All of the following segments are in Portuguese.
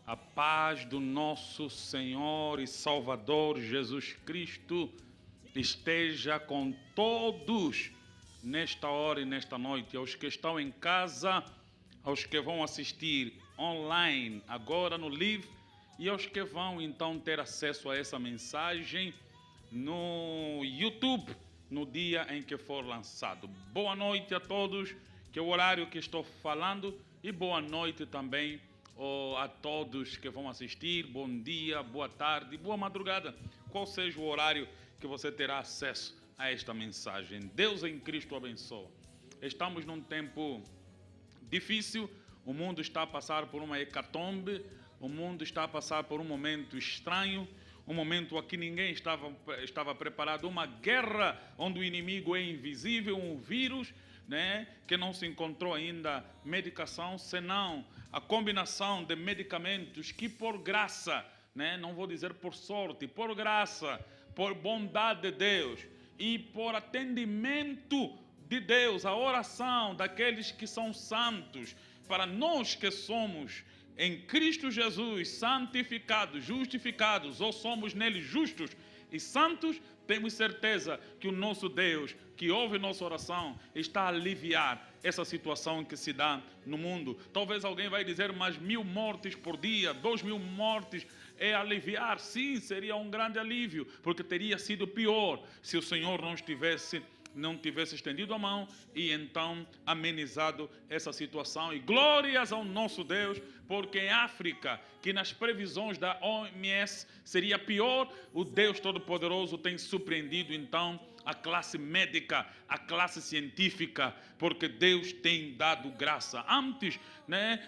A paz do nosso Senhor e Salvador Jesus Cristo esteja com todos nesta hora e nesta noite. Aos que estão em casa, aos que vão assistir online, agora no live, e aos que vão então ter acesso a essa mensagem no YouTube, no dia em que for lançado. Boa noite a todos, que é o horário que estou falando, e boa noite também a todos que vão assistir. Bom dia, boa tarde, boa madrugada, qual seja o horário que você terá acesso a esta mensagem. Deus em Cristo abençoe. Estamos num tempo difícil, o mundo está a passar por uma hecatombe, o mundo está a passar por um momento estranho, um momento a que ninguém estava preparado, uma guerra onde o inimigo é invisível, um vírus, que não se encontrou ainda medicação, senão a combinação de medicamentos que por graça, não vou dizer por sorte, por graça, por bondade de Deus e por atendimento de Deus, a oração daqueles que são santos, para nós que somos em Cristo Jesus santificados, justificados, ou somos nele justos e santos, temos certeza que o nosso Deus, que ouve nossa oração, está a aliviar essa situação que se dá no mundo. Talvez alguém vai dizer, mas 1000 mortes por dia, 2000 mortes é aliviar. Sim, seria um grande alívio, porque teria sido pior se o Senhor não tivesse estendido a mão e então amenizado essa situação. E glórias ao nosso Deus, porque em África, que nas previsões da OMS seria pior, o Deus Todo-Poderoso tem surpreendido então a classe médica, a classe científica, porque Deus tem dado graça. Antes,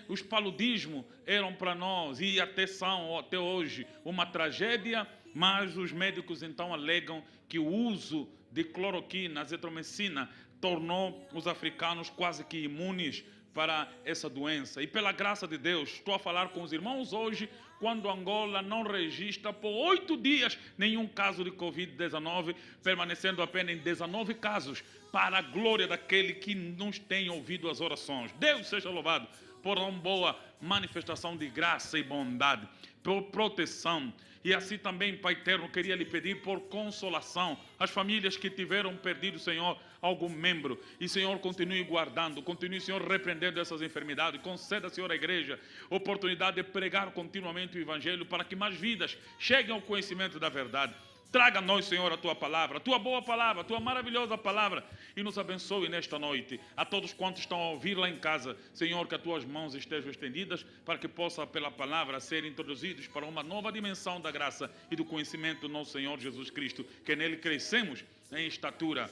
os paludismos eram para nós, e até são até hoje, uma tragédia, mas os médicos então alegam que o uso de cloroquina, azitromicina, tornou os africanos quase que imunes para essa doença. E pela graça de Deus, estou a falar com os irmãos hoje, quando Angola não registra por 8 dias nenhum caso de Covid-19, permanecendo apenas em 19 casos, para a glória daquele que nos tem ouvido as orações. Deus seja louvado por uma boa manifestação de graça e bondade, por proteção. E assim também, Pai eterno, queria lhe pedir por consolação as famílias que tiveram perdido, Senhor, algum membro. E, Senhor, continue guardando, continue, Senhor, repreendendo essas enfermidades. Conceda, Senhor, à igreja oportunidade de pregar continuamente o Evangelho, para que mais vidas cheguem ao conhecimento da verdade. Traga a nós, Senhor, a Tua palavra, a Tua boa palavra, a Tua maravilhosa palavra, e nos abençoe nesta noite. A todos quantos estão a ouvir lá em casa, Senhor, que as Tuas mãos estejam estendidas, para que possa, pela palavra, ser introduzidos para uma nova dimensão da graça e do conhecimento do nosso Senhor Jesus Cristo, que nele crescemos em estatura,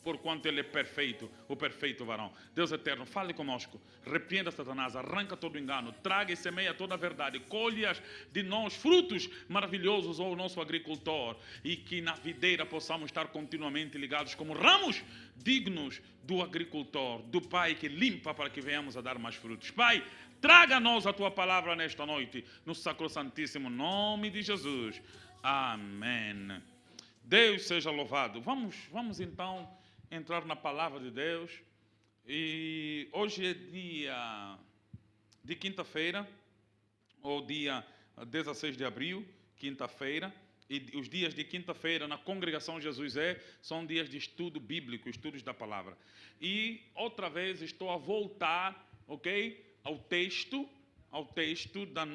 porquanto Ele é perfeito, o perfeito varão. Deus eterno, fale conosco, repreenda Satanás, arranca todo engano, traga e semeia toda a verdade, colhe-as de nós frutos maravilhosos ao nosso agricultor, e que na videira possamos estar continuamente ligados como ramos dignos do agricultor, do Pai que limpa, para que venhamos a dar mais frutos. Pai, traga a nós a Tua palavra nesta noite, no sacrosantíssimo nome de Jesus. Amém. Deus seja louvado. Vamos então entrar na palavra de Deus. E hoje é dia de quinta-feira, ou dia 16 de abril, quinta-feira. E os dias de quinta-feira na congregação Jesus são dias de estudo bíblico, estudos da palavra. E outra vez estou a voltar, ao texto da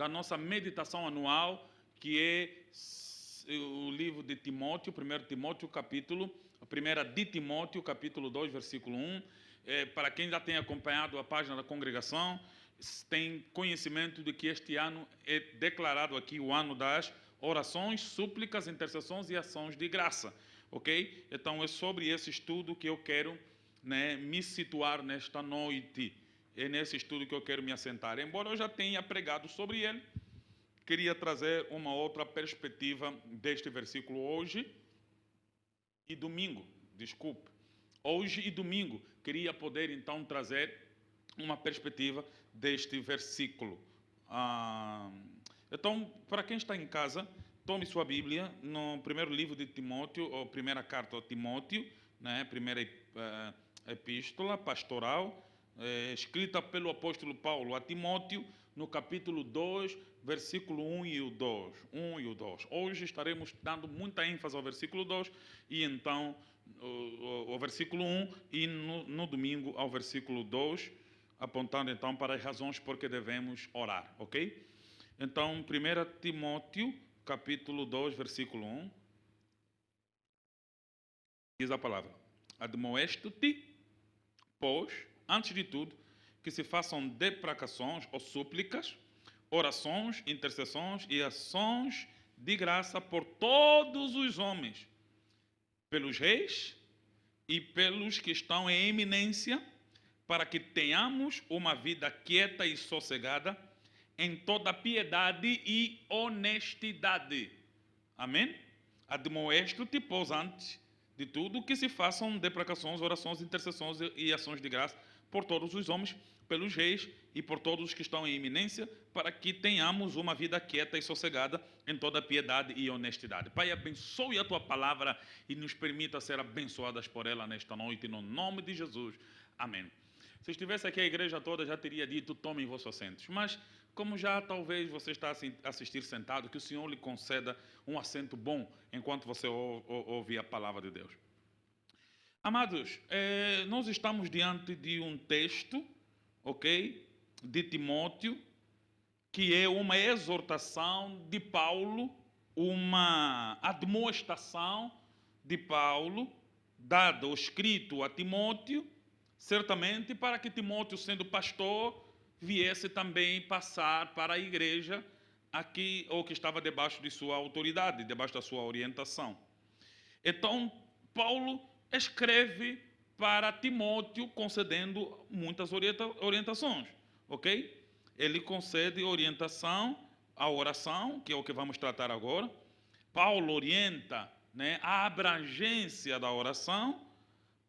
nossa meditação anual, que é o livro de Timóteo, 1 Timóteo, primeira de Timóteo, capítulo 2, versículo 1. Para quem já tem acompanhado a página da congregação, tem conhecimento de que este ano é declarado aqui o ano das orações, súplicas, intercessões e ações de graça, Então é sobre esse estudo que eu quero me situar nesta noite. É nesse estudo que eu quero me assentar. Embora eu já tenha pregado sobre ele, queria trazer uma outra perspectiva deste versículo hoje e domingo. Hoje e domingo queria poder então trazer uma perspectiva deste versículo. Então, para quem está em casa, tome sua Bíblia no primeiro livro de Timóteo, ou primeira carta a Timóteo, primeira epístola pastoral, escrita pelo apóstolo Paulo a Timóteo, no capítulo 2, versículo 1 e o 2. Hoje estaremos dando muita ênfase ao versículo 2 e então o versículo 1 e no domingo ao versículo 2, apontando então para as razões por que devemos orar, ok? Então, 1 Timóteo, capítulo 2, versículo 1, diz a palavra: admoesto-te, pois, antes de tudo, que se façam deprecações ou súplicas, orações, intercessões e ações de graça por todos os homens, pelos reis e pelos que estão em eminência, para que tenhamos uma vida quieta e sossegada, em toda piedade e honestidade. Amém? Admoesto-te, pois, antes de tudo, que se façam deprecações, orações, intercessões e ações de graça por todos os homens, pelos reis e por todos os que estão em eminência, para que tenhamos uma vida quieta e sossegada em toda piedade e honestidade. Pai, abençoe a tua palavra e nos permita ser abençoadas por ela nesta noite, no nome de Jesus. Amém. Se estivesse aqui a igreja toda, já teria dito: tomem vossos assentos. Mas, como já talvez você está a assistir sentado, que o Senhor lhe conceda um assento bom enquanto você ouve a palavra de Deus. Amados, nós estamos diante de um texto, ok, de Timóteo, que é uma exortação de Paulo, uma admoestação de Paulo, dado ou escrito a Timóteo, certamente para que Timóteo, sendo pastor, viesse também passar para a igreja aqui, ou que estava debaixo de sua autoridade, debaixo da sua orientação. Então, Paulo escreve para Timóteo concedendo muitas orientações, ok? Ele concede orientação à oração, que é o que vamos tratar agora. Paulo orienta, né, a abrangência da oração.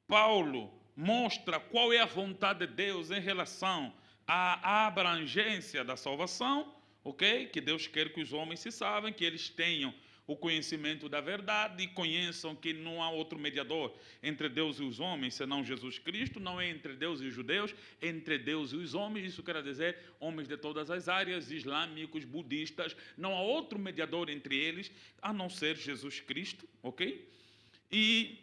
Paulo mostra qual é a vontade de Deus em relação à abrangência da salvação, ok? Que Deus quer que os homens se salvem, que eles tenham o conhecimento da verdade e conheçam que não há outro mediador entre Deus e os homens, senão Jesus Cristo. Não é entre Deus e os judeus, é entre Deus e os homens. Isso quer dizer homens de todas as áreas, islâmicos, budistas. Não há outro mediador entre eles, a não ser Jesus Cristo, ok? E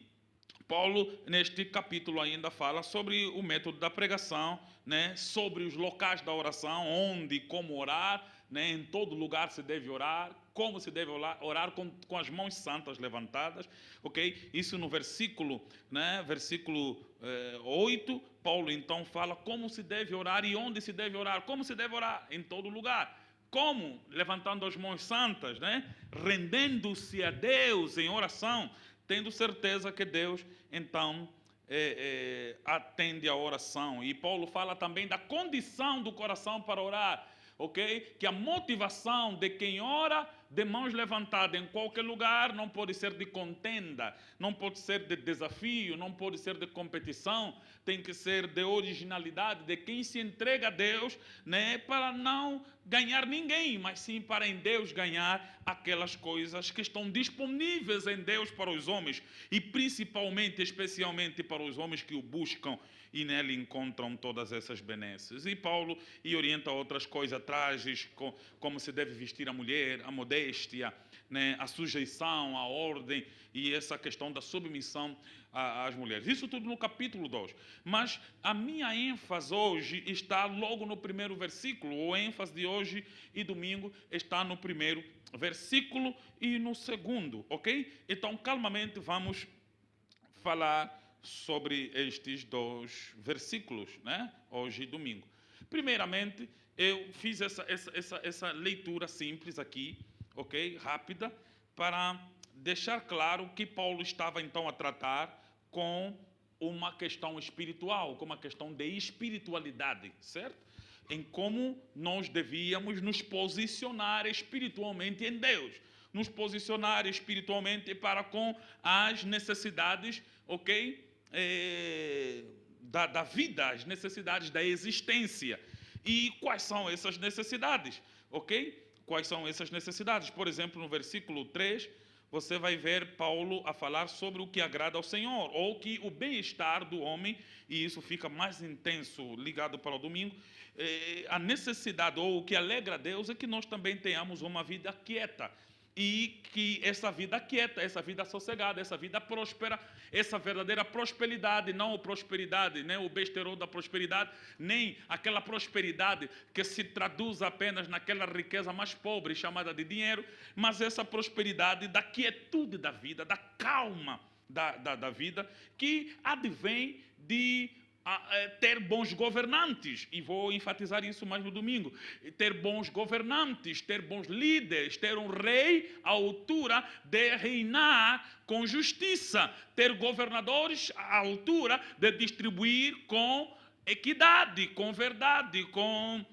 Paulo, neste capítulo, ainda fala sobre o método da pregação, né? Sobre os locais da oração, onde e como orar, né? Em todo lugar se deve orar, como se deve orar com as mãos santas levantadas, ok? Isso no versículo, né? Versículo 8, Paulo então fala como se deve orar e onde se deve orar. Como se deve orar? Em todo lugar. Como? Levantando as mãos santas, né? Rendendo-se a Deus em oração, tendo certeza que Deus, então, atende a oração. E Paulo fala também da condição do coração para orar, ok? Que a motivação de quem ora de mãos levantadas em qualquer lugar não pode ser de contenda, não pode ser de desafio, não pode ser de competição, tem que ser de originalidade, de quem se entrega a Deus, né, para não ganhar ninguém, mas sim para em Deus ganhar aquelas coisas que estão disponíveis em Deus para os homens, e principalmente, especialmente para os homens que o buscam e nele encontram todas essas benesses. E Paulo orienta outras coisas trajes, como se deve vestir a mulher, a modéstia, né, a sujeição, a ordem e essa questão da submissão às mulheres. Isso tudo no capítulo 2. Mas a minha ênfase hoje está logo no primeiro versículo. O ênfase de hoje e domingo está no primeiro versículo e no segundo, ok? Então, calmamente vamos falar sobre estes dois versículos, né? Hoje e domingo. Primeiramente, eu fiz essa leitura simples aqui, ok? Rápida, para deixar claro que Paulo estava então a tratar com uma questão espiritual, com uma questão de espiritualidade, certo? Em como nós devíamos nos posicionar espiritualmente em Deus, nos posicionar espiritualmente para com as necessidades, ok? Da vida, as necessidades da existência. E quais são essas necessidades? Ok? Quais são essas necessidades? Por exemplo, no versículo 3, você vai ver Paulo a falar sobre o que agrada ao Senhor, ou que o bem-estar do homem, e isso fica mais intenso ligado para o domingo, a necessidade, ou o que alegra a Deus, é que nós também tenhamos uma vida quieta. E que essa vida quieta, essa vida sossegada, essa vida próspera, essa verdadeira prosperidade, não a prosperidade, nem o besterol da prosperidade, nem aquela prosperidade que se traduz apenas naquela riqueza mais pobre chamada de dinheiro, mas essa prosperidade da quietude da vida, da calma da vida, que advém de ter bons governantes, e vou enfatizar isso mais no domingo, ter bons governantes, ter bons líderes, ter um rei à altura de reinar com justiça, ter governadores à altura de distribuir com equidade, com verdade, com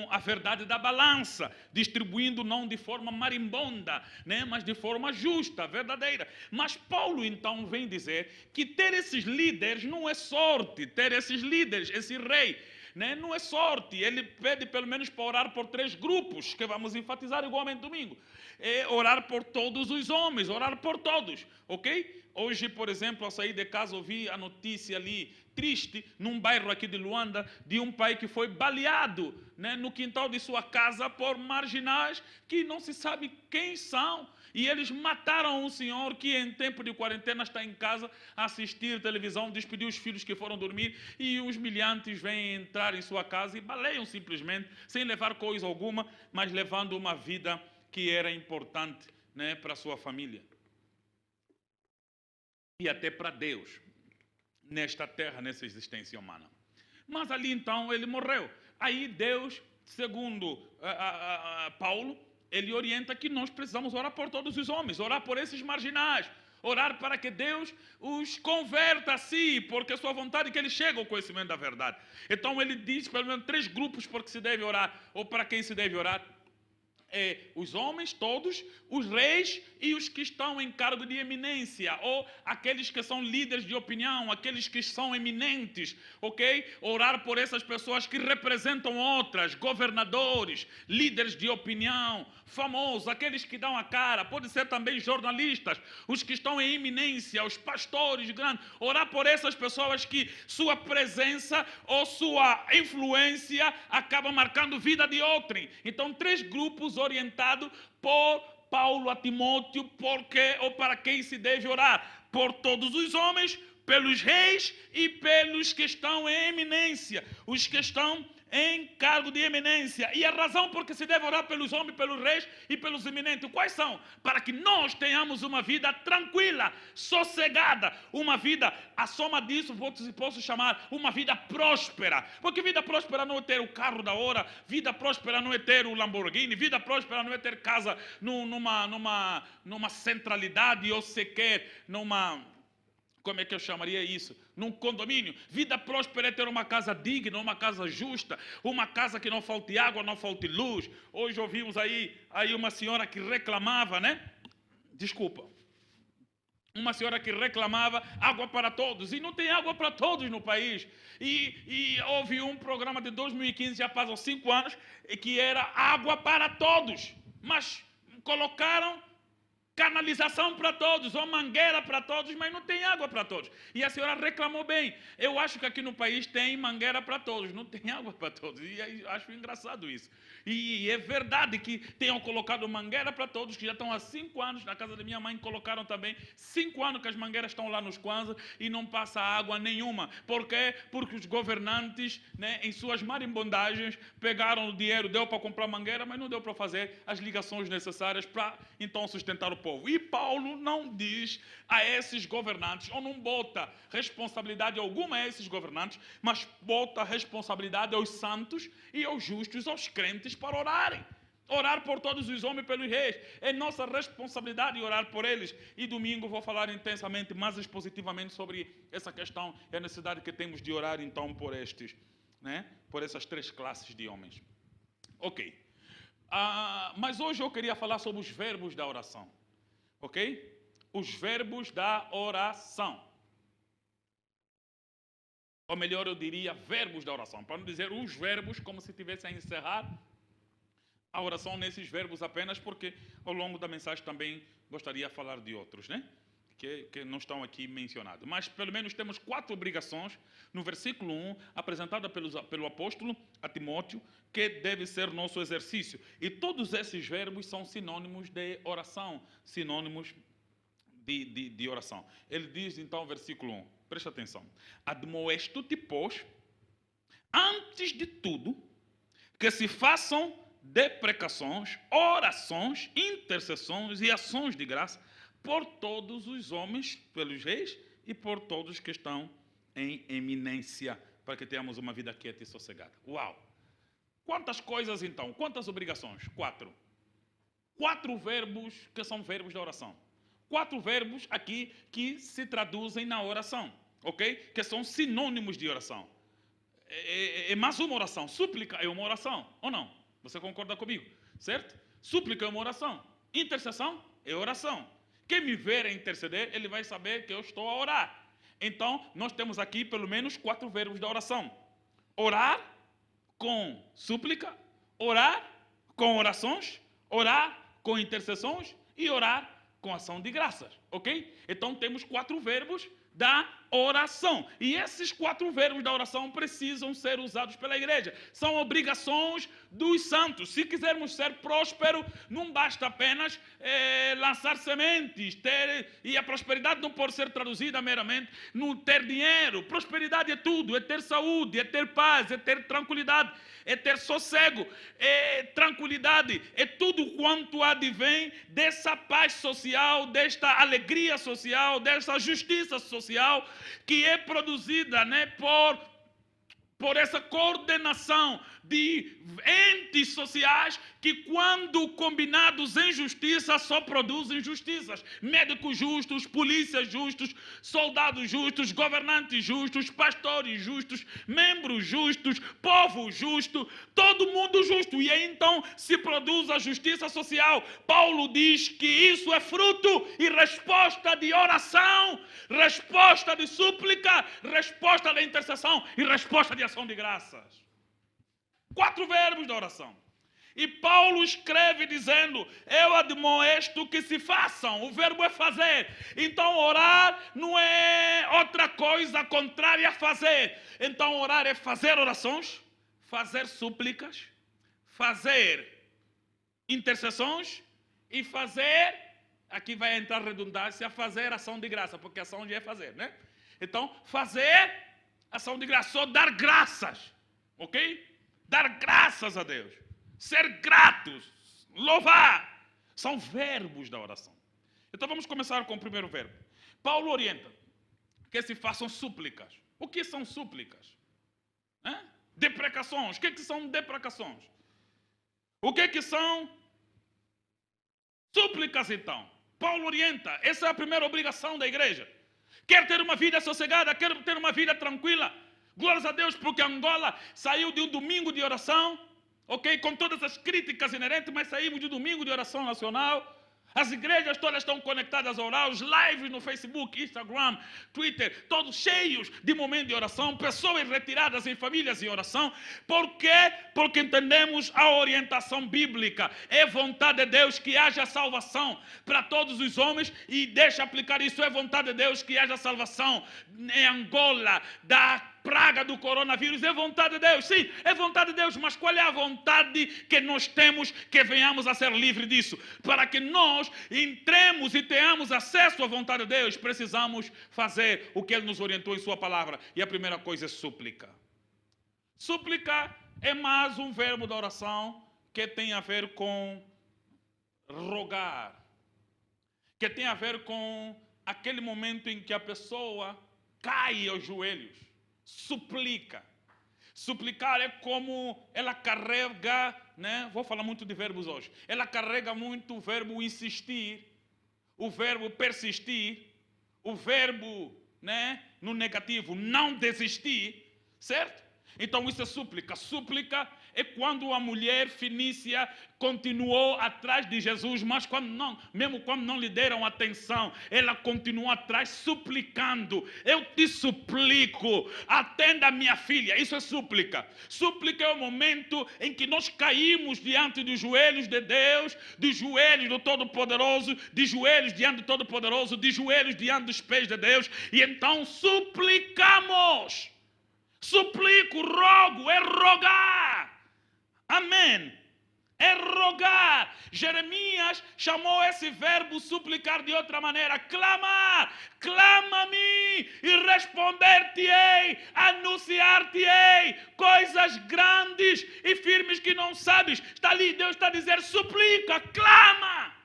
a verdade da balança, distribuindo não de forma marimbonda, né, mas de forma justa, verdadeira. Mas Paulo então vem dizer que ter esses líderes não é sorte, ter esses líderes, esse rei, né, não é sorte. Ele pede pelo menos para orar por 3 grupos, que vamos enfatizar igualmente domingo. É orar por todos os homens, orar por todos, ok? Hoje, por exemplo, ao sair de casa, ouvi a notícia ali, triste, num bairro aqui de Luanda, de um pai que foi baleado, né, no quintal de sua casa por marginais que não se sabe quem são. E eles mataram um senhor que em tempo de quarentena está em casa a assistir televisão, despediu os filhos que foram dormir, e os miliantes vêm entrar em sua casa e baleiam simplesmente, sem levar coisa alguma, mas levando uma vida que era importante, né, para a sua família. E até para Deus, nesta terra, nessa existência humana. Mas ali então ele morreu. Aí Deus, segundo Paulo, ele orienta que nós precisamos orar por todos os homens, orar por esses marginais, orar para que Deus os converta a si, porque sua vontade é que eles cheguem ao conhecimento da verdade. Então ele diz pelo menos 3 grupos por que se deve orar, ou para quem se deve orar. Os homens todos, os reis e os que estão em cargo de eminência, ou aqueles que são líderes de opinião, aqueles que são eminentes, ok? Orar por essas pessoas que representam outras, governadores, líderes de opinião, famosos, aqueles que dão a cara, pode ser também jornalistas, os que estão em eminência, os pastores grandes, orar por essas pessoas que sua presença ou sua influência acaba marcando a vida de outrem. Então 3 grupos orientado por Paulo a Timóteo, porque ou para quem se deve orar: por todos os homens, pelos reis e pelos que estão em eminência, os que estão em cargo de eminência. E a razão por que se deve orar pelos homens, pelos reis e pelos eminentes, quais são? Para que nós tenhamos uma vida tranquila, sossegada, uma vida, a soma disso posso chamar uma vida próspera, porque vida próspera não é ter o carro da hora, vida próspera não é ter o Lamborghini, vida próspera não é ter casa numa centralidade, ou sequer como é que eu chamaria isso? Num condomínio. Vida próspera é ter uma casa digna, uma casa justa, uma casa que não falte água, não falte luz. Hoje ouvimos aí uma senhora que reclamava, né? Desculpa. Uma senhora que reclamava água para todos, e não tem água para todos no país. E houve um programa de 2015, já passam 5 anos, que era água para todos, mas colocaram canalização para todos, ou mangueira para todos, mas não tem água para todos. E a senhora reclamou bem. Eu acho que aqui no país tem mangueira para todos, não tem água para todos. E acho engraçado isso. E é verdade que tenham colocado mangueira para todos, que já estão há 5 anos, na casa da minha mãe colocaram também 5 anos que as mangueiras estão lá nos Kwanza e não passa água nenhuma. Por quê? Porque os governantes, né, em suas marimbondagens, pegaram o dinheiro, deu para comprar mangueira, mas não deu para fazer as ligações necessárias para então sustentar o povo. E Paulo não diz a esses governantes, ou não bota responsabilidade alguma a esses governantes, mas bota responsabilidade aos santos e aos justos, aos crentes, para orarem. Orar por todos os homens e pelos reis. É nossa responsabilidade orar por eles. E domingo vou falar intensamente, mais expositivamente sobre essa questão e a necessidade que temos de orar então por estes, né? Por essas 3 classes de homens. Ok. Mas hoje eu queria falar sobre os verbos da oração. Ok? Os verbos da oração. Ou melhor, eu diria verbos da oração, para não dizer os verbos como se estivesse a encerrar a oração nesses verbos apenas, porque ao longo da mensagem também gostaria de falar de outros, né? Que não estão aqui mencionados. Mas pelo menos temos 4 obrigações no versículo 1, apresentada pelo apóstolo a Timóteo, que deve ser nosso exercício. E todos esses verbos são sinônimos de oração, sinônimos de oração. Ele diz então, versículo 1, presta atenção: admoesto-te, pois, antes de tudo, que se façam deprecações, orações, intercessões e ações de graça por todos os homens, pelos reis e por todos que estão em eminência, para que tenhamos uma vida quieta e sossegada. Uau! Quantas coisas então? Quantas obrigações? 4. 4 verbos que são verbos da oração. 4 verbos aqui que se traduzem na oração, ok? Que são sinônimos de oração. É mais uma oração. Súplica é uma oração, ou não? Você concorda comigo? Certo? Súplica é uma oração. Intercessão é oração. Quem me ver interceder, ele vai saber que eu estou a orar. Então, nós temos aqui pelo menos 4 verbos da oração. Orar com súplica, orar com orações, orar com intercessões e orar com ação de graças, ok? Então, temos 4 verbos da oração. E esses 4 verbos da oração precisam ser usados pela igreja. São obrigações dos santos. Se quisermos ser prósperos, não basta apenas lançar sementes. E a prosperidade não pode ser traduzida meramente no ter dinheiro. Prosperidade é tudo. É ter saúde, é ter paz, é ter tranquilidade, é ter sossego, é tranquilidade. É tudo quanto advém dessa paz social, desta alegria social, dessa justiça social, que é produzida, né, por essa coordenação de entes sociais que, quando combinados em justiça, só produzem justiças. Médicos justos, polícias justos, soldados justos, governantes justos, pastores justos, membros justos, povo justo, todo mundo justo. E aí então se produz a justiça social. Paulo diz que isso é fruto e resposta de oração, resposta de súplica, resposta de intercessão e resposta de ação de graças. 4 verbos da oração. E Paulo escreve dizendo: eu admoesto que se façam. O verbo é fazer. Então orar não é outra coisa contrária a fazer. Então orar é fazer orações, fazer súplicas, fazer intercessões e fazer, aqui vai entrar redundância, fazer ação de graça, porque ação já é fazer, né? Então, fazer ação de graça, só dar graças, ok? Dar graças a Deus, ser gratos, louvar, são verbos da oração. Então vamos começar com o primeiro verbo. Paulo orienta que se façam súplicas. O que são súplicas? Deprecações. O que são deprecações? O que são súplicas então? Paulo orienta, essa é a primeira obrigação da igreja. Quer ter uma vida sossegada, quer ter uma vida tranquila. Glórias a Deus, porque Angola saiu de um domingo de oração, ok? Com todas as críticas inerentes, mas saímos de um domingo de oração nacional. As igrejas todas estão conectadas a orar, os lives no Facebook, Instagram, Twitter, todos cheios de momento de oração, pessoas retiradas em famílias em oração. Por quê? Porque entendemos a orientação bíblica. É vontade de Deus que haja salvação para todos os homens, e deixa aplicar isso, é vontade de Deus que haja salvação em Angola da praga do coronavírus. É vontade de Deus, sim, é vontade de Deus, mas qual é a vontade que nós temos que venhamos a ser livres disso? Para que nós entremos e tenhamos acesso à vontade de Deus, precisamos fazer o que Ele nos orientou em Sua palavra, e a primeira coisa é súplica. Súplica é mais um verbo da oração que tem a ver com rogar, que tem a ver com aquele momento em que a pessoa cai aos joelhos, suplica. Suplicar é como ela carrega, né? Vou falar muito de verbos hoje. Ela carrega muito o verbo insistir, o verbo persistir, o verbo, né, no negativo, não desistir, certo? Então isso é súplica. Súplica é quando a mulher fenícia continuou atrás de Jesus, mas mesmo quando não lhe deram atenção, ela continuou atrás suplicando. Eu te suplico, atenda minha filha. Isso é súplica. Súplica é o momento em que nós caímos diante dos joelhos de Deus, dos joelhos do Todo-Poderoso, de joelhos diante do Todo-Poderoso, de joelhos diante dos pés de Deus, e então suplicamos. Suplico, rogo, é rogar. Amém. É rogar. Jeremias chamou esse verbo suplicar de outra maneira. Clamar. Clama-me e responder-te-ei. Anunciar-te-ei coisas grandes e firmes que não sabes. Está ali, Deus está a dizer, suplica, clama.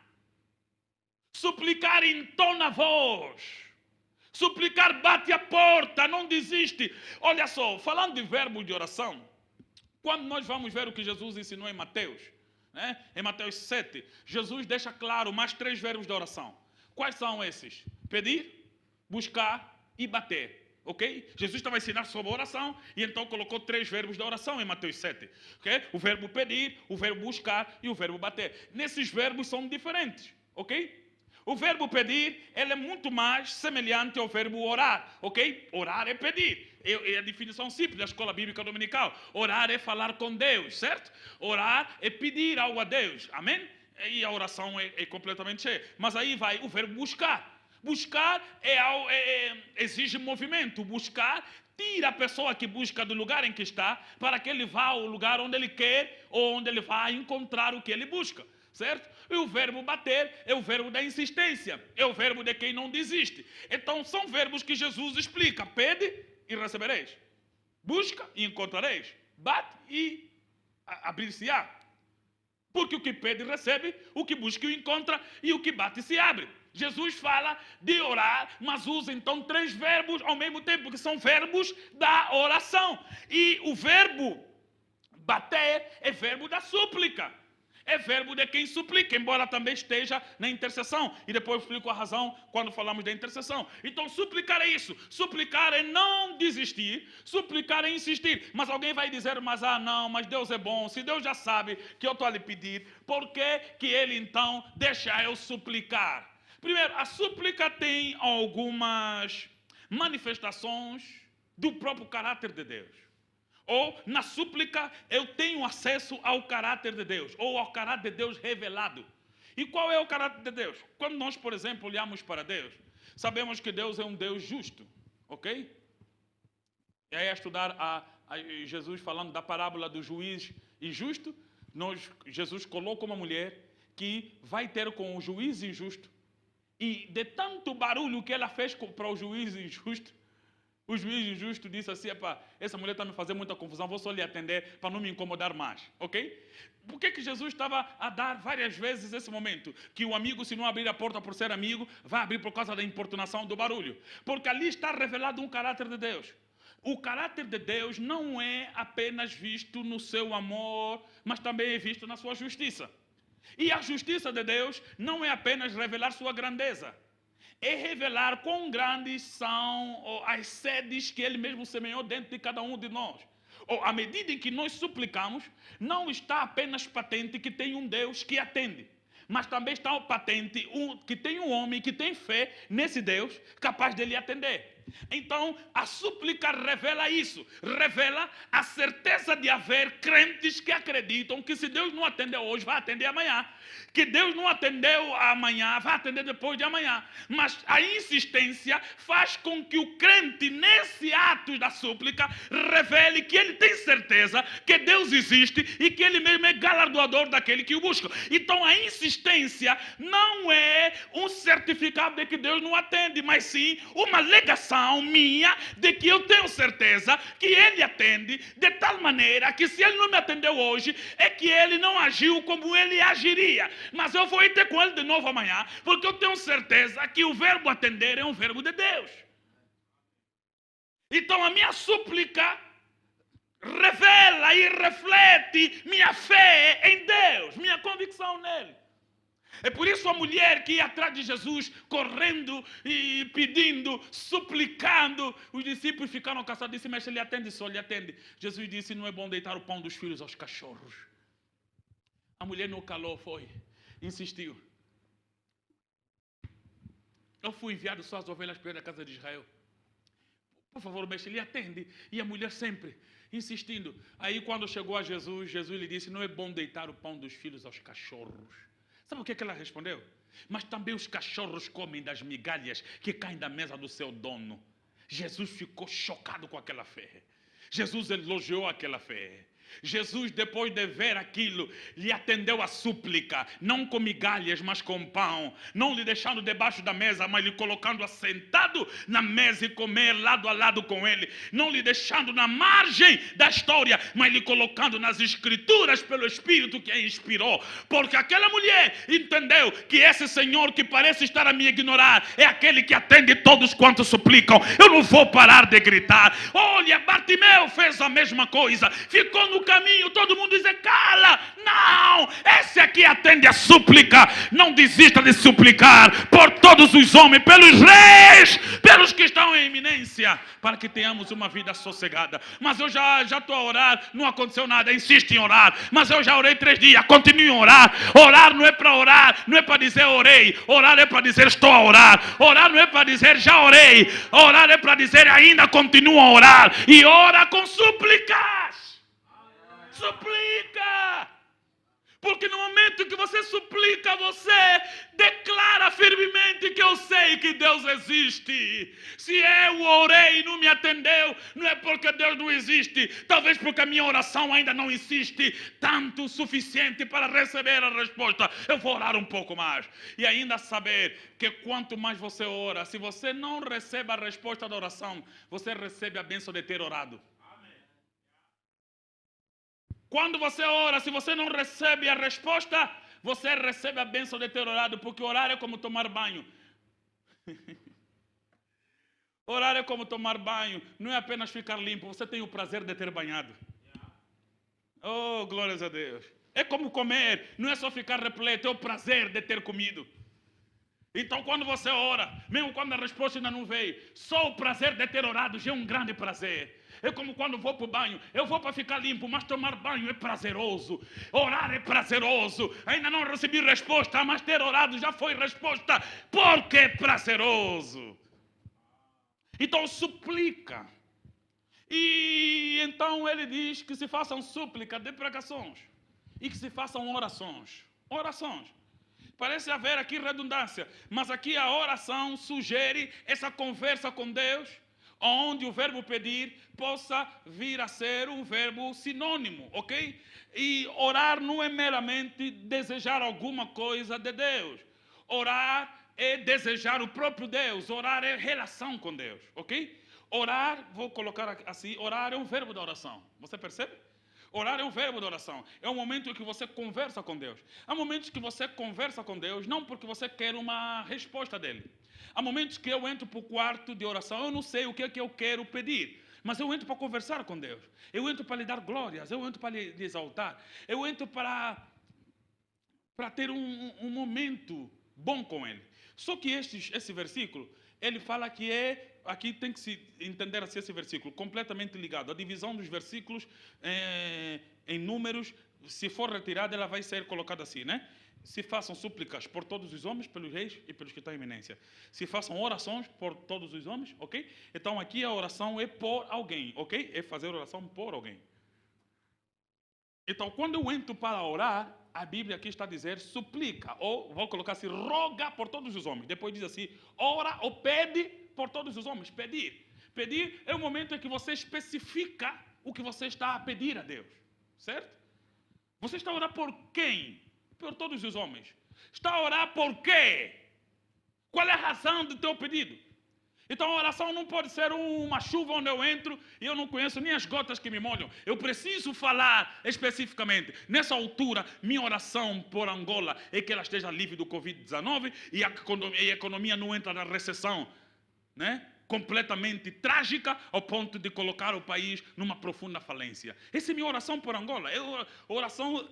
Suplicar entona a voz. Suplicar bate a porta, não desiste. Olha só, falando de verbo de oração, quando nós vamos ver o que Jesus ensinou em Mateus, né? Em Mateus 7, Jesus deixa claro mais 3 verbos de oração. Quais são esses? Pedir, buscar e bater. Ok? Jesus estava a ensinar sobre oração e então colocou 3 verbos de oração em Mateus 7. Okay? O verbo pedir, o verbo buscar e o verbo bater. Nesses verbos são diferentes. Ok? O verbo pedir, ele é muito mais semelhante ao verbo orar, ok? Orar é pedir. É a definição simples da escola bíblica dominical. Orar é falar com Deus, certo? Orar é pedir algo a Deus, amém? E a oração é completamente cheia. Mas aí vai o verbo buscar. Buscar exige movimento. Buscar tira a pessoa que busca do lugar em que está para que ele vá ao lugar onde ele quer ou onde ele vai encontrar o que ele busca. Certo? E o verbo bater é o verbo da insistência, é o verbo de quem não desiste. Então são verbos que Jesus explica: pede e recebereis, busca e encontrareis, bate e abrir-se-á. Porque o que pede recebe, o que busca o encontra e o que bate se abre. Jesus fala de orar, mas usa então 3 verbos ao mesmo tempo, que são verbos da oração. E o verbo bater é verbo da súplica. É verbo de quem suplica, embora também esteja na intercessão. E depois eu explico a razão quando falamos da intercessão. Então suplicar é isso. Suplicar é não desistir. Suplicar é insistir. Mas alguém vai dizer, mas Deus é bom. Se Deus já sabe que eu estou a lhe pedir, por que Ele então deixa eu suplicar? Primeiro, a súplica tem algumas manifestações do próprio caráter de Deus. Ou na súplica eu tenho acesso ao caráter de Deus, ou ao caráter de Deus revelado. E qual é o caráter de Deus? Quando nós, por exemplo, olhamos para Deus, sabemos que Deus é um Deus justo, ok? E aí a estudar Jesus falando da parábola do juiz injusto, Jesus coloca uma mulher que vai ter com o juiz injusto, e de tanto barulho que ela fez para o juiz injusto, o juiz injusto disse assim, essa mulher está me fazendo muita confusão, vou só lhe atender para não me incomodar mais, ok? Por que Jesus estava a dar várias vezes esse momento? Que o amigo, se não abrir a porta por ser amigo, vai abrir por causa da importunação do barulho. Porque ali está revelado um caráter de Deus. O caráter de Deus não é apenas visto no seu amor, mas também é visto na sua justiça. E a justiça de Deus não é apenas revelar sua grandeza, é revelar quão grandes são as sedes que Ele mesmo semeou dentro de cada um de nós. À medida em que nós suplicamos, não está apenas patente que tem um Deus que atende, mas também está patente que tem um homem que tem fé nesse Deus capaz de lhe atender. Então, a súplica revela isso, revela a certeza de haver crentes que acreditam que se Deus não atendeu hoje, vai atender amanhã. Que Deus não atendeu amanhã, vai atender depois de amanhã. Mas a insistência faz com que o crente, nesse ato da súplica, revele que ele tem certeza que Deus existe e que Ele mesmo é galardoador daquele que o busca. Então, a insistência não é um certificado de que Deus não atende, mas sim uma alegação minha de que eu tenho certeza que Ele atende, de tal maneira que se Ele não me atendeu hoje, é que Ele não agiu como Ele agiria. Mas eu vou ir ter com Ele de novo amanhã, porque eu tenho certeza que o verbo atender é um verbo de Deus. Então a minha súplica revela e reflete minha fé em Deus, minha convicção nele. É por isso a mulher que ia atrás de Jesus, correndo e pedindo, suplicando. Os discípulos ficaram cansados. Disse, mestre, ele atende só, ele atende. Jesus disse, não é bom deitar o pão dos filhos aos cachorros. A mulher não calou, foi. Insistiu. Eu fui enviado só às ovelhas perdidas da casa de Israel. Por favor, mestre, ele atende. E a mulher sempre insistindo. Aí quando chegou a Jesus, Jesus lhe disse, não é bom deitar o pão dos filhos aos cachorros. Sabe o que ela respondeu? Mas também os cachorros comem das migalhas que caem da mesa do seu dono. Jesus ficou chocado com aquela fé. Jesus elogiou aquela fé. Jesus, depois de ver aquilo, lhe atendeu a súplica, não com migalhas, mas com pão, não lhe deixando debaixo da mesa, mas lhe colocando assentado na mesa e comer lado a lado com ele, não lhe deixando na margem da história, mas lhe colocando nas escrituras pelo Espírito que a inspirou, porque aquela mulher entendeu que esse Senhor que parece estar a me ignorar, é aquele que atende todos quantos suplicam. Eu não vou parar de gritar. Olha, Bartimeu fez a mesma coisa, ficou no caminho, todo mundo diz, cala. Não, esse aqui atende a súplica. Não desista de suplicar por todos os homens, pelos reis, pelos que estão em eminência, para que tenhamos uma vida sossegada. Mas eu já estou a orar, não aconteceu nada, insiste em orar. Mas eu já orei 3 dias, continue a orar. Orar não é para orar, não é para dizer orei. Orar é para dizer estou a orar. Orar não é para dizer já orei. Orar é para dizer ainda continuo a orar. E ora com súplicas. Suplica, porque no momento que você suplica, você declara firmemente que eu sei que Deus existe. Se eu orei e não me atendeu, não é porque Deus não existe, talvez porque a minha oração ainda não existe tanto o suficiente para receber a resposta. Eu vou orar um pouco mais. E ainda saber que quanto mais você ora, se você não recebe a resposta da oração, você recebe a bênção de ter orado. Quando você ora, se você não recebe a resposta, você recebe a bênção de ter orado, porque orar é como tomar banho. Orar é como tomar banho, não é apenas ficar limpo, você tem o prazer de ter banhado. Oh, glórias a Deus. É como comer, não é só ficar repleto, é o prazer de ter comido. Então quando você ora, mesmo quando a resposta ainda não veio, só o prazer de ter orado já é um grande prazer. É como quando vou para o banho, eu vou para ficar limpo, mas tomar banho é prazeroso, orar é prazeroso, ainda não recebi resposta, mas ter orado já foi resposta, porque é prazeroso. Então suplica, e então ele diz que se façam súplica de pregações, e que se façam orações, parece haver aqui redundância, mas aqui a oração sugere essa conversa com Deus, onde o verbo pedir possa vir a ser um verbo sinônimo, ok? E orar não é meramente desejar alguma coisa de Deus. Orar é desejar o próprio Deus. Orar é relação com Deus, ok? Orar, vou colocar assim, orar é um verbo da oração. Você percebe? Orar é um verbo de oração. É um momento em que você conversa com Deus. Há momentos que você conversa com Deus, não porque você quer uma resposta dele. Há momentos que eu entro para o quarto de oração, eu não sei o que é que eu quero pedir, mas eu entro para conversar com Deus. Eu entro para lhe dar glórias, eu entro para lhe exaltar. Eu entro para ter um momento bom com ele. Só que esse versículo, ele fala que aqui tem que se entender assim esse versículo, completamente ligado. A divisão dos versículos em números, se for retirada, ela vai ser colocada assim, né? Se façam súplicas por todos os homens, pelos reis e pelos que estão em eminência. Se façam orações por todos os homens, ok? Então aqui a oração é por alguém, ok? É fazer oração por alguém. Então quando eu entro para orar, a Bíblia aqui está a dizer suplica, ou vou colocar assim, roga por todos os homens. Depois diz assim, ora ou pede por todos os homens. Pedir é o momento em que você especifica o que você está a pedir a Deus, certo? Você está a orar por quem? Por todos os homens. Está a orar por quê? Qual é a razão do teu pedido? Então a oração não pode ser uma chuva onde eu entro e eu não conheço nem as gotas que me molham. Eu preciso falar especificamente. Nessa altura, minha oração por Angola é que ela esteja livre do Covid-19 e a economia não entra na recessão, né? Completamente trágica ao ponto de colocar o país numa profunda falência. Essa é minha oração por Angola. É oração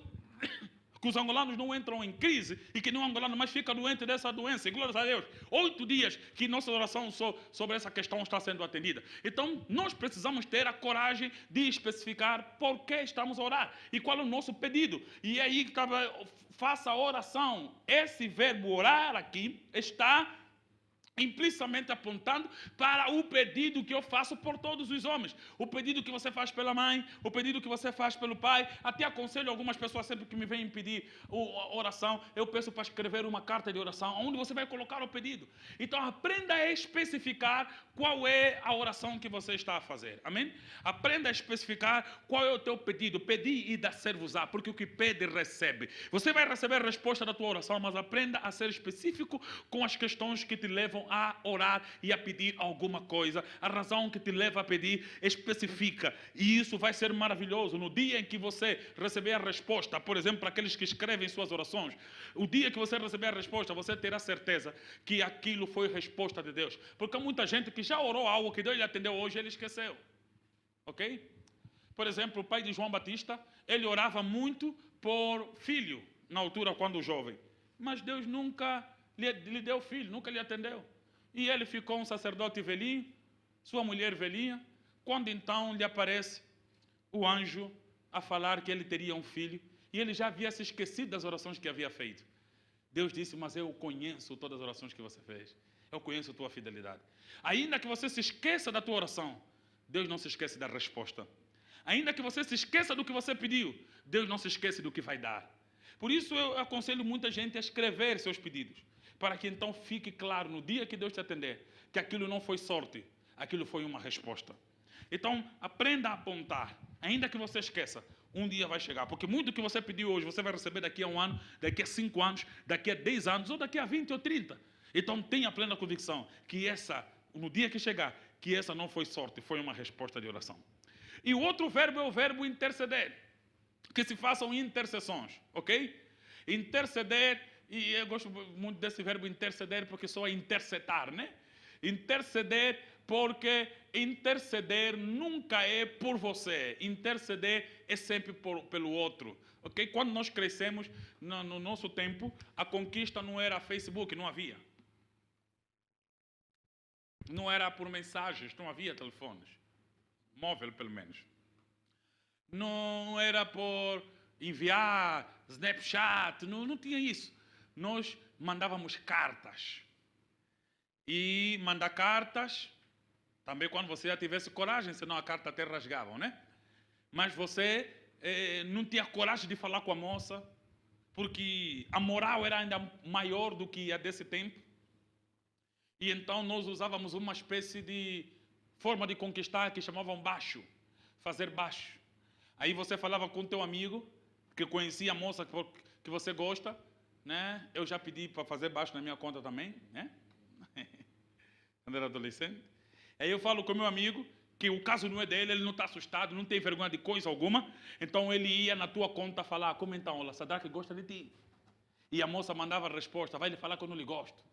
que os angolanos não entram em crise e que nenhum angolano mais fica doente dessa doença. E glórias a Deus, 8 dias que nossa oração sobre essa questão está sendo atendida. Então, nós precisamos ter a coragem de especificar por que estamos a orar e qual é o nosso pedido. E aí, faça a oração. Esse verbo orar aqui está implicitamente apontando para o pedido que eu faço por todos os homens. O pedido que você faz pela mãe, o pedido que você faz pelo pai. Até aconselho algumas pessoas sempre que me vêm pedir oração, eu peço para escrever uma carta de oração, onde você vai colocar o pedido. Então aprenda a especificar qual é a oração que você está a fazer. Amém? Aprenda a especificar qual é o teu pedido. Pedi e dá-se-vos-á, porque o que pede, recebe. Você vai receber a resposta da tua oração, mas aprenda a ser específico com as questões que te levam a orar e a pedir alguma coisa. A razão que te leva a pedir, especifica. E isso vai ser maravilhoso. No dia em que você receber a resposta, por exemplo, para aqueles que escrevem suas orações, o dia que você receber a resposta, você terá certeza que aquilo foi resposta de Deus. Porque há muita gente que já orou algo que Deus lhe atendeu hoje, ele esqueceu. Ok? Por exemplo, o pai de João Batista, ele orava muito por filho, na altura quando jovem. Mas Deus nunca lhe deu filho, nunca lhe atendeu. E ele ficou um sacerdote velhinho, sua mulher velhinha, quando então lhe aparece o anjo a falar que ele teria um filho, e ele já havia se esquecido das orações que havia feito. Deus disse, mas eu conheço todas as orações que você fez, eu conheço a tua fidelidade. Ainda que você se esqueça da tua oração, Deus não se esquece da resposta. Ainda que você se esqueça do que você pediu, Deus não se esquece do que vai dar. Por isso eu aconselho muita gente a escrever seus pedidos, para que então fique claro no dia que Deus te atender, que aquilo não foi sorte, aquilo foi uma resposta. Então, aprenda a apontar, ainda que você esqueça, um dia vai chegar, porque muito que você pediu hoje, você vai receber daqui a 1 ano, daqui a 5 anos, daqui a 10 anos, ou daqui a 20 ou 30. Então, tenha plena convicção que no dia que chegar, que essa não foi sorte, foi uma resposta de oração. E o outro verbo é o verbo interceder, que se façam intercessões, ok? Interceder, e eu gosto muito desse verbo interceder porque só é intercetar, né? Interceder porque interceder nunca é por você. Interceder é sempre pelo outro, ok? Quando nós crescemos, no nosso tempo, a conquista não era Facebook, não havia. Não era por mensagens, não havia telefones. Móvel, pelo menos. Não era por enviar Snapchat, não tinha isso. Nós mandávamos cartas. E mandar cartas, também quando você já tivesse coragem, senão a carta até rasgavam, né? Mas você não tinha coragem de falar com a moça, porque a moral era ainda maior do que a desse tempo. E então nós usávamos uma espécie de forma de conquistar que chamavam baixo, fazer baixo. Aí você falava com teu amigo, que conhecia a moça que você gosta, né? Eu já pedi para fazer baixo na minha conta também, né? Quando era adolescente. Aí eu falo com meu amigo que o caso não é dele, ele não está assustado, não tem vergonha de coisa alguma. Então ele ia na tua conta falar, como então, olha, Sadraque gosta de ti. E a moça mandava a resposta, vai lhe falar que eu não lhe gosto.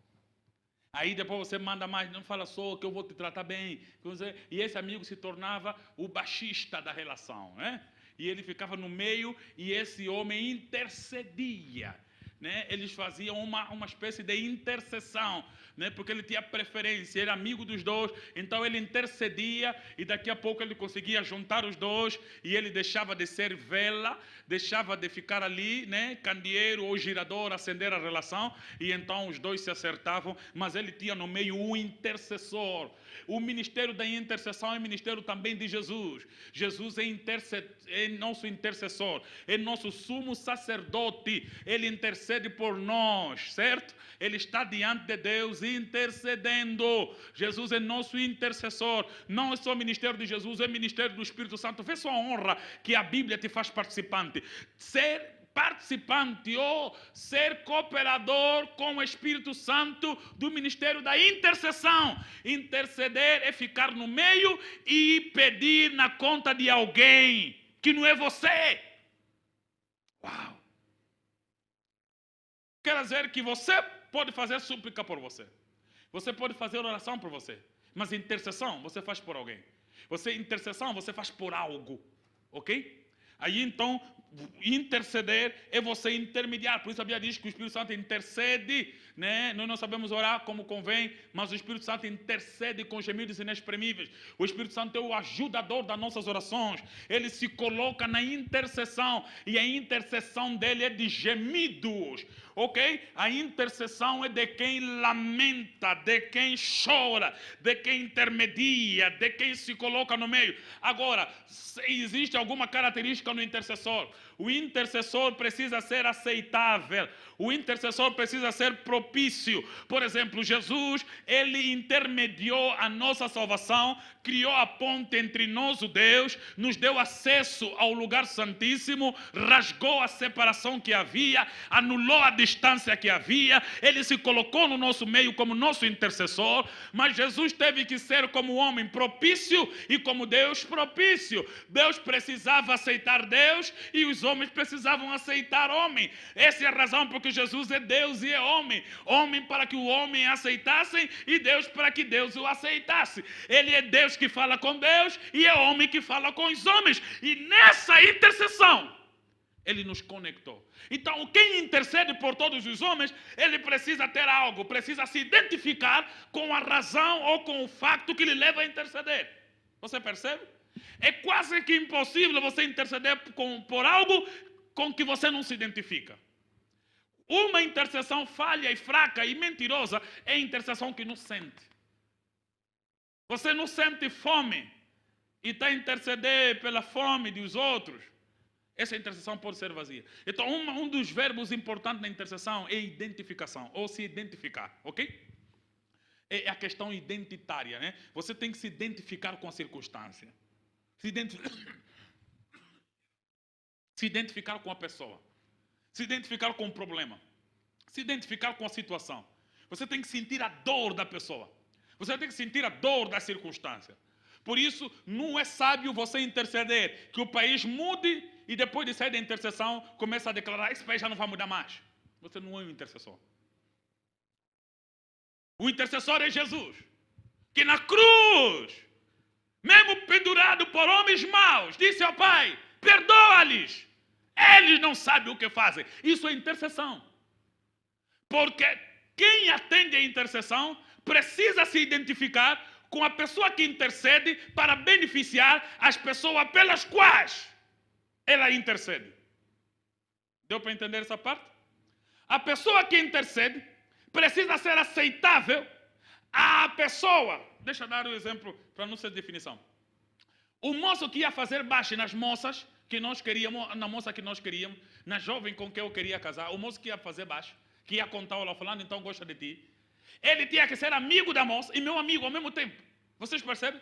Aí depois você manda mais, não fala só que eu vou te tratar bem. E esse amigo se tornava o baixista da relação, né? E ele ficava no meio e esse homem intercedia, né? Eles faziam uma espécie de intercessão, né? Porque ele tinha preferência, era amigo dos dois, então ele intercedia e daqui a pouco ele conseguia juntar os dois e ele deixava de ser vela, deixava de ficar ali, né? Candeeiro ou girador, acender a relação, e então os dois se acertavam, mas ele tinha no meio um intercessor. O ministério da intercessão é ministério também de Jesus. Jesus é nosso intercessor, é nosso sumo sacerdote, ele intercede por nós, certo? Ele está diante de Deus intercedendo. Jesus é nosso intercessor. Não é só o ministério de Jesus, é o ministério do Espírito Santo. Vê só a honra que a Bíblia te faz participante. Ser participante ou ser cooperador com o Espírito Santo do ministério da intercessão. Interceder é ficar no meio e pedir na conta de alguém que não é você. Uau! Quer dizer que você pode fazer súplica por você. Você pode fazer oração por você. Mas intercessão você faz por alguém. Intercessão você faz por algo. Ok? Aí então interceder é você intermediar. Por isso a Bíblia diz que o Espírito Santo intercede, né? Nós não sabemos orar como convém, mas o Espírito Santo intercede com gemidos inexprimíveis. O Espírito Santo é o ajudador das nossas orações. Ele se coloca na intercessão, e a intercessão dele é de gemidos, ok? A intercessão é de quem lamenta, de quem chora, de quem intermedia, de quem se coloca no meio. Agora, existe alguma característica no intercessor? O intercessor precisa ser aceitável. O intercessor precisa ser propício. Por exemplo, Jesus, ele intermediou a nossa salvação, criou a ponte entre nós e Deus, nos deu acesso ao lugar santíssimo, rasgou a separação que havia, anulou a distância que havia, ele se colocou no nosso meio como nosso intercessor, mas Jesus teve que ser como homem propício e como Deus propício. Deus precisava aceitar Deus e os homens precisavam aceitar homem. Essa é a razão porque Jesus é Deus e é homem. Homem para que o homem aceitasse e Deus para que Deus o aceitasse. Ele é Deus que fala com Deus e é homem que fala com os homens. E nessa intercessão, ele nos conectou. Então, quem intercede por todos os homens, ele precisa ter algo, precisa se identificar com a razão ou com o facto que lhe leva a interceder. Você percebe? É quase que impossível você interceder por algo com que você não se identifica. Uma intercessão falha e fraca e mentirosa é a intercessão que não sente. Você não sente fome e está a interceder pela fome dos outros. Essa intercessão pode ser vazia. Então, um dos verbos importantes na intercessão é identificação, ou se identificar, ok? É a questão identitária, né? Você tem que se identificar com a circunstância. Se identificar com a pessoa. Se identificar com o problema. Se identificar com a situação. Você tem que sentir a dor da pessoa. Você tem que sentir a dor da circunstância. Por isso, não é sábio você interceder que o país mude e depois de sair da intercessão, começa a declarar: esse país já não vai mudar mais. Você não é um intercessor. O intercessor é Jesus, que na cruz, mesmo pendurado por homens maus, disse ao Pai: perdoa-lhes, eles não sabem o que fazem. Isso é intercessão. Porque quem atende a intercessão precisa se identificar com a pessoa que intercede para beneficiar as pessoas pelas quais ela intercede. Deu para entender essa parte? A pessoa que intercede precisa ser aceitável à pessoa. Deixa eu dar um exemplo para não ser definição. O moço que ia fazer baixe nas moças que nós queríamos, na moça que nós queríamos, na jovem com quem eu queria casar, o moço que ia fazer baixe, que ia contar, olha, falando, então gosta de ti. Ele tinha que ser amigo da moça e meu amigo ao mesmo tempo. Vocês percebem?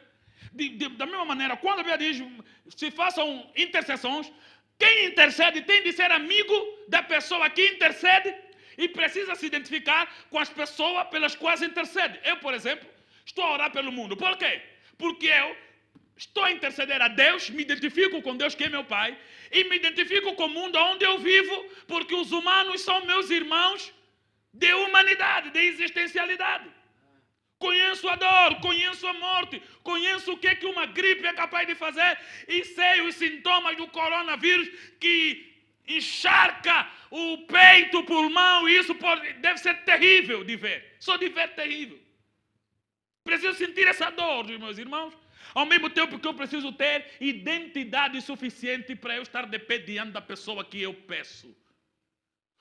Da mesma maneira, quando a Bíblia diz, se façam intercessões, quem intercede tem de ser amigo da pessoa que intercede e precisa se identificar com as pessoas pelas quais intercede. Eu, por exemplo, estou a orar pelo mundo. Por quê? Porque eu estou a interceder a Deus, me identifico com Deus que é meu Pai, e me identifico com o mundo onde eu vivo, porque os humanos são meus irmãos de humanidade, de existencialidade. Conheço a dor, conheço a morte, conheço o que uma gripe é capaz de fazer e sei os sintomas do coronavírus que encharca o peito, o pulmão, e isso deve ser terrível de ver. Só de ver terrível. Preciso sentir essa dor dos meus irmãos, ao mesmo tempo que eu preciso ter identidade suficiente para eu estar de pé diante da pessoa que eu peço.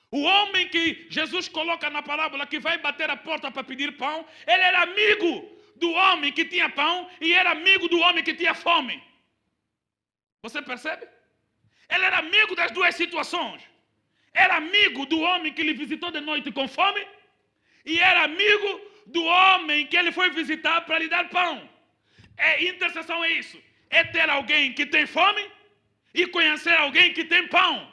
O homem que Jesus coloca na parábola que vai bater a porta para pedir pão, ele era amigo do homem que tinha pão e era amigo do homem que tinha fome. Você percebe? Ele era amigo das duas situações. Era amigo do homem que lhe visitou de noite com fome e era amigo do homem que ele foi visitar para lhe dar pão. Intercessão é isso. É ter alguém que tem fome e conhecer alguém que tem pão.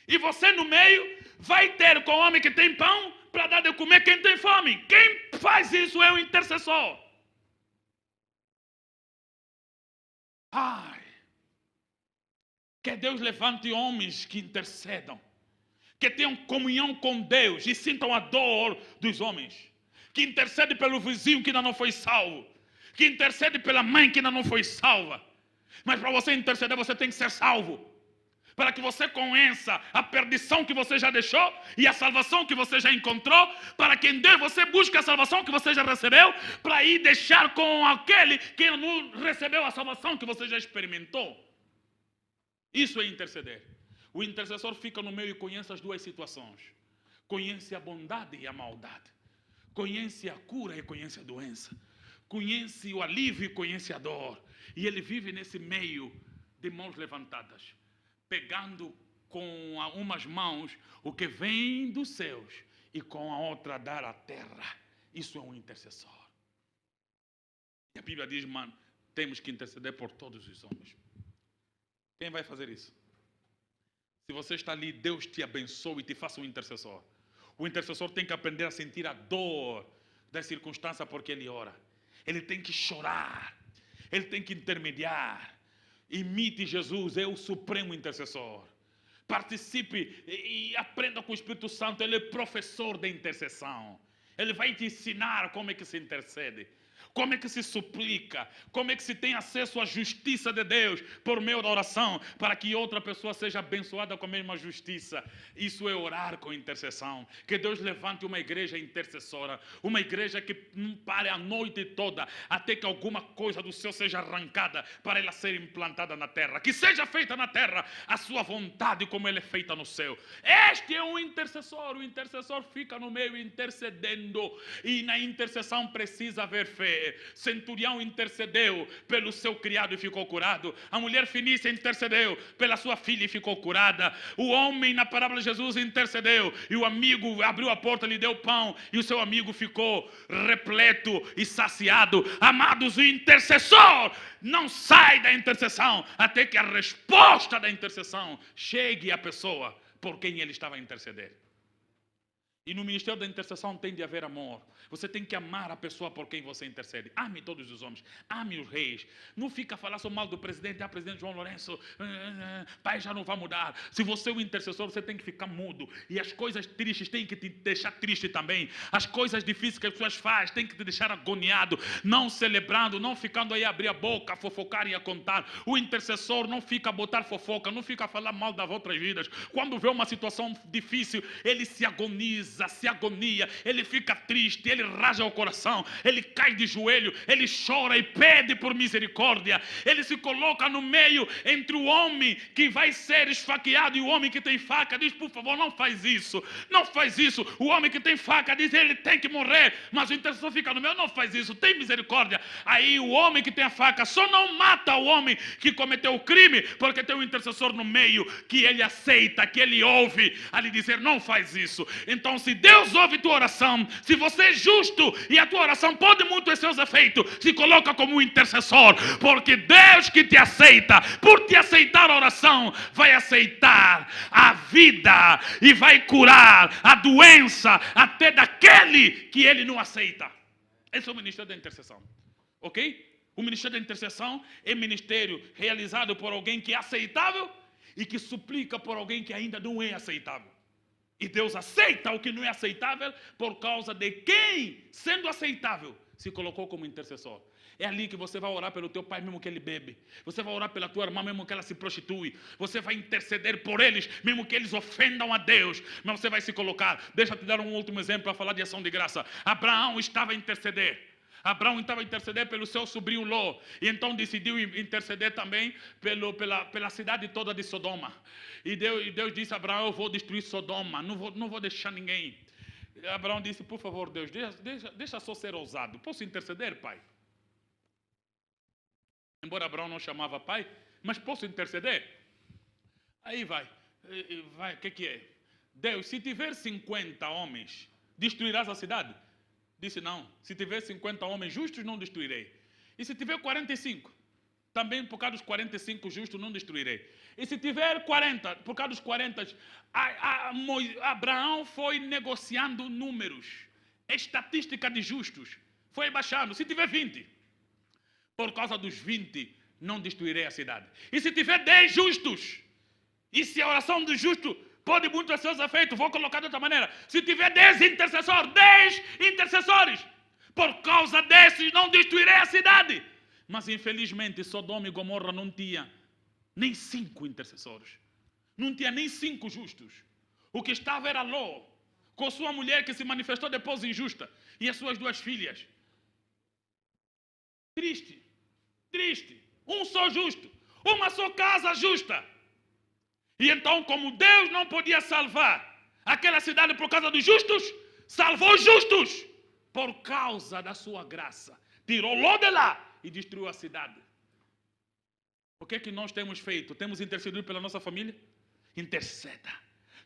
E você no meio vai ter com o homem que tem pão para dar de comer quem tem fome. Quem faz isso é o intercessor. Ai, que Deus levante homens que intercedam, que tenham comunhão com Deus e sintam a dor dos homens, que intercede pelo vizinho que ainda não foi salvo, que intercede pela mãe que ainda não foi salva. Mas para você interceder, você tem que ser salvo. para que você conheça a perdição que você já deixou e a salvação que você já encontrou, para que em Deus você busque a salvação que você já recebeu, para ir deixar com aquele que não recebeu a salvação que você já experimentou. Isso é interceder. O intercessor fica no meio e conhece as duas situações. Conhece a bondade e a maldade. Conhece a cura e conhece a doença. Conhece o alívio e conhece a dor. E ele vive nesse meio de mãos levantadas, pegando com umas mãos o que vem dos céus e com a outra dar à terra. Isso é um intercessor. E a Bíblia diz, mano, temos que interceder por todos os homens. Quem vai fazer isso? Se você está ali, Deus te abençoe e te faça um intercessor. O intercessor tem que aprender a sentir a dor da circunstância porque ele ora. Ele tem que chorar. Ele tem que intermediar. Imite Jesus, é o supremo intercessor. Participe e aprenda com o Espírito Santo. Ele é professor da intercessão. Ele vai te ensinar como é que se intercede. Como é que se suplica? Como é que se tem acesso à justiça de Deus por meio da oração, para que outra pessoa seja abençoada com a mesma justiça? Isso é orar com intercessão. Que Deus levante uma igreja intercessora, uma igreja que não pare a noite toda até que alguma coisa do céu seja arrancada para ela ser implantada na terra. Que seja feita na terra a sua vontade como ela é feita no céu. Este é o intercessor fica no meio intercedendo, e na intercessão precisa haver fé. Centurião intercedeu pelo seu criado e ficou curado. A mulher fenícia intercedeu pela sua filha e ficou curada. O homem na parábola de Jesus intercedeu e o amigo abriu a porta, lhe deu pão e o seu amigo ficou repleto e saciado. Amados, o intercessor não sai da intercessão até que a resposta da intercessão chegue à pessoa por quem ele estava a interceder. E no ministério da intercessão tem de haver amor. Você tem que amar a pessoa por quem você intercede. Ame todos os homens, ame os reis. Não fica a falar só mal do presidente, presidente João Lourenço, pai, já não vai mudar. Se você é o intercessor, você tem que ficar mudo. E as coisas tristes têm que te deixar triste também. As coisas difíceis que as pessoas fazem têm que te deixar agoniado. Não celebrando, não ficando aí a abrir a boca, a fofocar e a contar. O intercessor não fica a botar fofoca, não fica a falar mal das outras vidas. Quando vê uma situação difícil, ele se agoniza, se agonia, ele fica triste, ele rasga o coração, ele cai de joelho, ele chora e pede por misericórdia. Ele se coloca no meio entre o homem que vai ser esfaqueado e o homem que tem faca. Diz, por favor, não faz isso, não faz isso. O homem que tem faca diz, ele tem que morrer, mas o intercessor fica no meio, não faz isso, tem misericórdia. Aí o homem que tem a faca só não mata o homem que cometeu o crime, porque tem um intercessor no meio que ele aceita, que ele ouve a lhe dizer, não faz isso. Então, se Deus ouve tua oração, se você é justo e a tua oração pode muito ter seus efeitos, se coloca como um intercessor, porque Deus que te aceita, por te aceitar a oração, vai aceitar a vida e vai curar a doença até daquele que ele não aceita. Esse é o ministério da intercessão, ok? O ministério da intercessão é ministério realizado por alguém que é aceitável e que suplica por alguém que ainda não é aceitável. E Deus aceita o que não é aceitável por causa de quem, sendo aceitável, se colocou como intercessor. É ali que você vai orar pelo teu pai mesmo que ele bebe. Você vai orar pela tua irmã mesmo que ela se prostitui. Você vai interceder por eles mesmo que eles ofendam a Deus. Mas você vai se colocar. Deixa eu te dar um último exemplo para falar de ação de graça. Abraão estava a interceder. Abraão estava a interceder pelo seu sobrinho Ló. E então decidiu interceder também pela cidade toda de Sodoma. E Deus disse a Abraão, eu vou destruir Sodoma, não vou deixar ninguém. E Abraão disse, por favor, Deus, deixa só ser ousado. Posso interceder, pai? Embora Abraão não chamava pai, mas posso interceder? Aí vai, o que é? Deus, se tiver 50 homens, destruirás a cidade? Disse, não, se tiver 50 homens justos, não destruirei. E se tiver 45, também por causa dos 45 justos, não destruirei. E se tiver 40, por causa dos 40, Abraão foi negociando números, estatística de justos, foi baixando. Se tiver 20, por causa dos 20, não destruirei a cidade. E se tiver 10 justos, e se a oração do justo pode muito ter seus efeitos, vou colocar de outra maneira. Se tiver 10 intercessores, por causa desses não destruirei a cidade. Mas infelizmente Sodoma e Gomorra não tinha nem 5 intercessores. não tinha nem 5 justos. O que estava era Ló, com sua mulher que se manifestou depois injusta, e as suas 2 filhas. Triste, triste. Um só justo, uma só casa justa. E então, como Deus não podia salvar aquela cidade por causa dos justos, salvou os justos por causa da sua graça. Tirou Ló de lá e destruiu a cidade. O que é que nós temos feito? Temos intercedido pela nossa família? Interceda.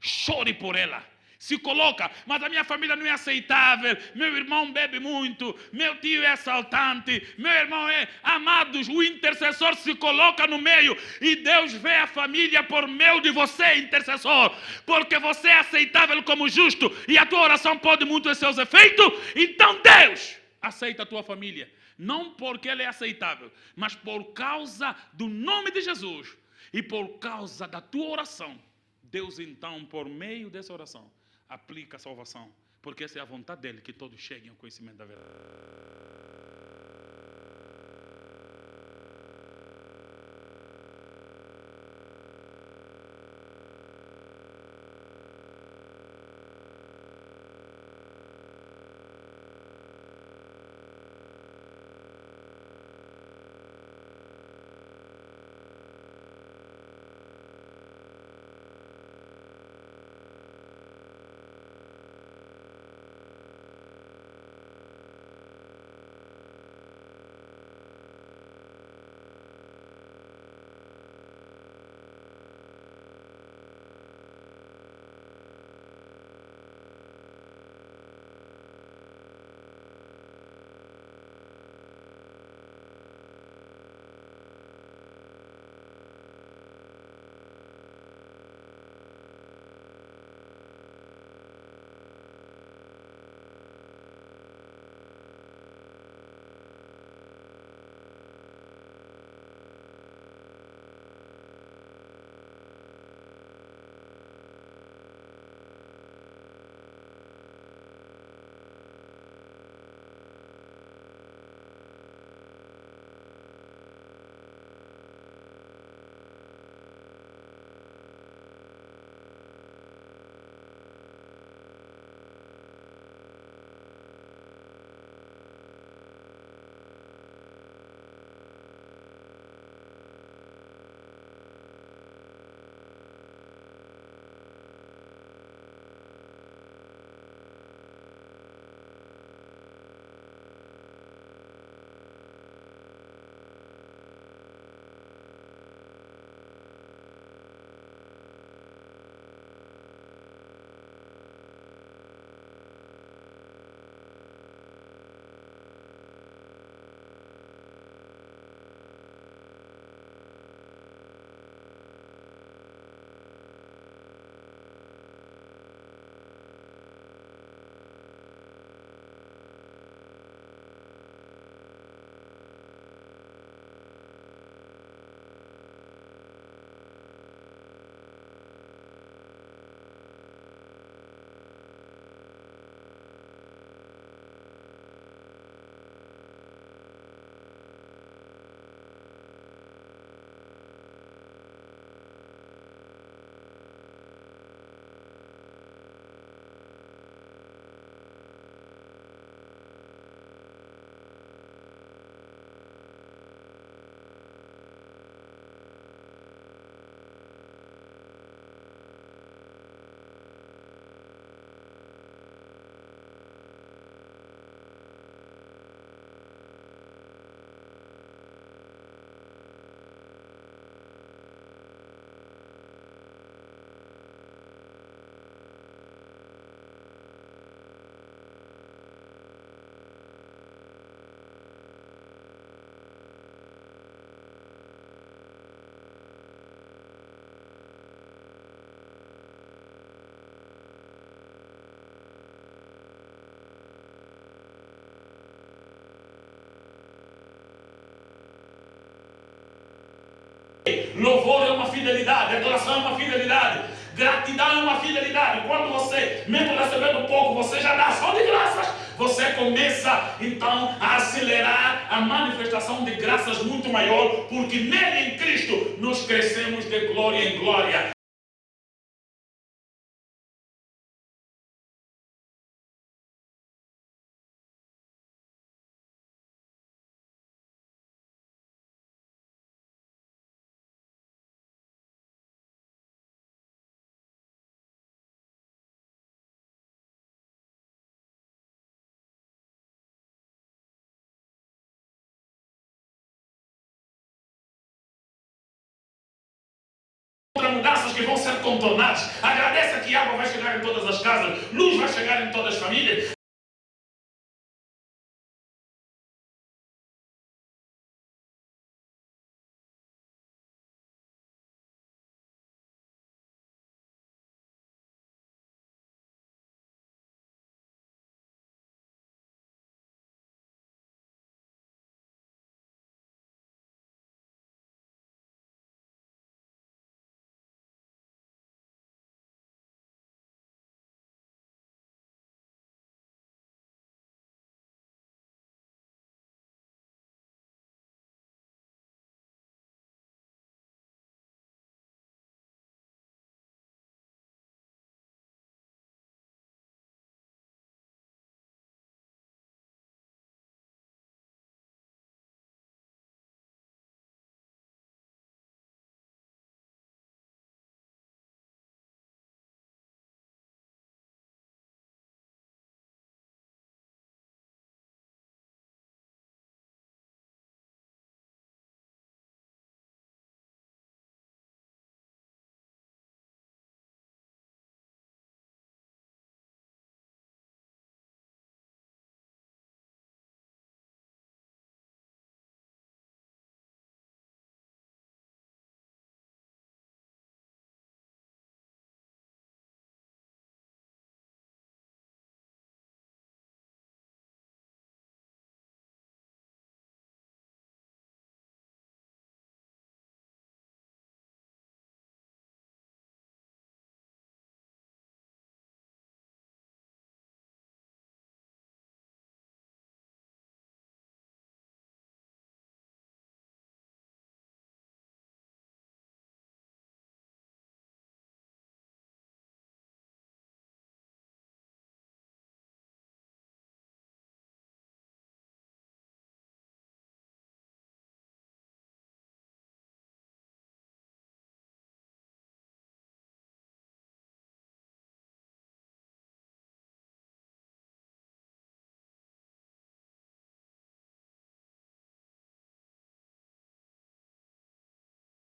Chore por ela. Se coloca, mas a minha família não é aceitável, meu irmão bebe muito, meu tio é assaltante, meu irmão é... Amados, o intercessor se coloca no meio e Deus vê a família por meio de você, intercessor, porque você é aceitável como justo e a tua oração pode muito em seus efeitos, então Deus aceita a tua família, não porque ela é aceitável, mas por causa do nome de Jesus e por causa da tua oração. Deus então, por meio dessa oração, aplica a salvação, porque essa é a vontade dele, que todos cheguem ao conhecimento da verdade. Louvor é uma fidelidade, adoração é uma fidelidade, gratidão é uma fidelidade. Quando você, mesmo recebendo pouco, você já dá ação de graças, você começa então a acelerar a manifestação de graças muito maior, porque nele, em Cristo, nós crescemos de glória em glória. mudanças que vão ser contornadas. Agradeça que água vai chegar em todas as casas, luz vai chegar em todas as famílias.